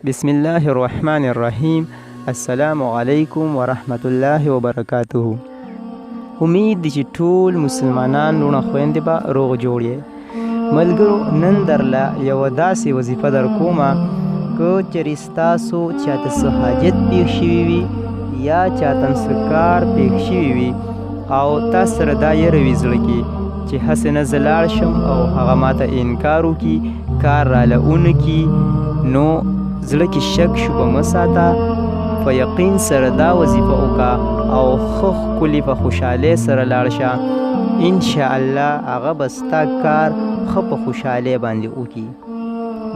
بسم الله الرحمن الرحیم. السلام علیکم ورحمت الله وبرکاته. امید دی چې ټول مسلمانان لونه خويندې به روغ جوړ یې. ملګرو، نن درله یوه داسې وظیفه در کومه که چېرې ستاسو چاته څه حاجت پېښ شوي وي یا چاته څه کار پېښ شوي وي او تاسو سره دا یره وي زړه کې چې هسې نه زه لاړ شم او هغه ماته انکار وکړي، کار راله ونه کړي، نو زړه کې شک شبه مه ساته. په یقین سره دا وظیفه وکړه او ښه ښکلي په خوشحالۍ سره لاړ شه. انشاءالله هغه به ستا کار ښه په خوشحالۍ باندې وکړي.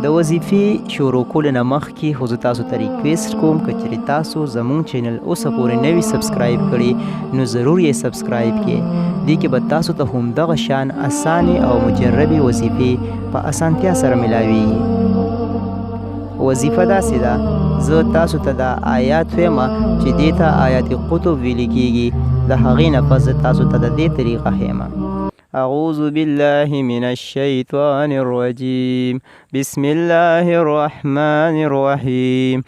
د وظیفې شروع کولو نه مخکې خو زه تاسو ته ریکویسټ کوم که چېرې تاسو زموږ چینل اوسه پورې نه وي سبسکرایب کړي نو ضرور یې سبسکرایب کړئ. دې کې به تاسو ته همدغه شان اسانې او مجربې وظیفې په اسانتیا سره میلاویږي. وظیفه داسې ده، زه تاسو ته دا آیات ویمه چې دې ته آیات قطب ویل کېږي، د هغې نه پس زه تاسو ته د دې طریقه ښیمه. اعوذ بالله من الشیطان الرجیم. بسم الله الرحمن الرحیم.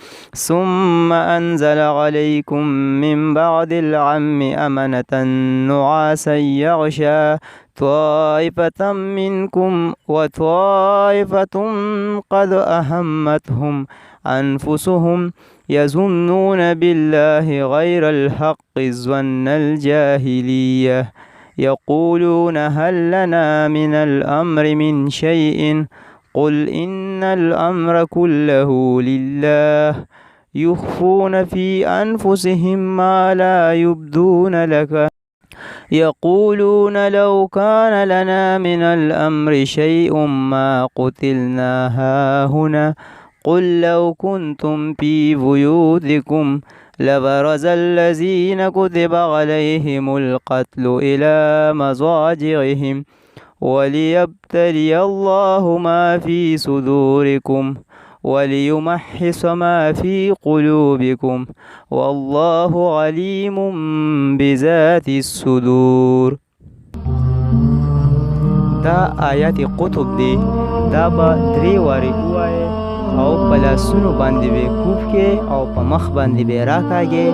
ثم انزل علیکم من بعد العم امنة نعاسا یغشا طائفة منكم وطائفة قد أهمتهم أنفسهم يظنون بالله غير الحق ظن الجاهلية يقولون هل لنا من الأمر من شيء قل إن الأمر كله لله يخفون في أنفسهم ما لا يبدون لك يقولون لو كان لنا من الأمر شيء ما قتلنا هاهنا قل لو كنتم في بيوتكم لبرز الذين كتب عليهم القتل إلى مضاجعهم وليبتلي الله ما في صدوركم وليمحص ما في قلوبكم والله عليم بذات الصدور. دا آیات قطب دی، دا به 3 وارې ووایې او په لاسونو باندې به کوف کې او په مخ باندې به راکاږې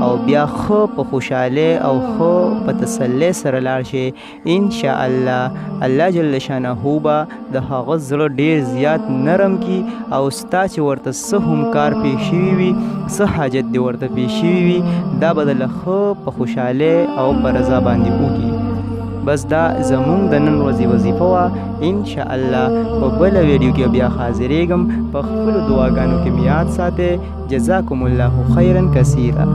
او بیا ښه په خوشحالۍ او ښه په تسلۍ سره لاړ شي. انشاءالله الله جل شانه به د هغه زړه ډېر زیات نرم کي او ستا چې ورته څه هم کار پېښ شوي وي، څه حاجت دې ورته پېښ شوي وي، دا به دله ښه په خوشحالۍ او په رضا باندې وکړي. بس دا زمونږ د نن ورځې وظیفه وه. انشاءالله په بله ویډیو کې بیا حاضرېږم. په خپلو دعاګانو کې مې یاد ساتئ. جزاکم الله خیرا کثیرا.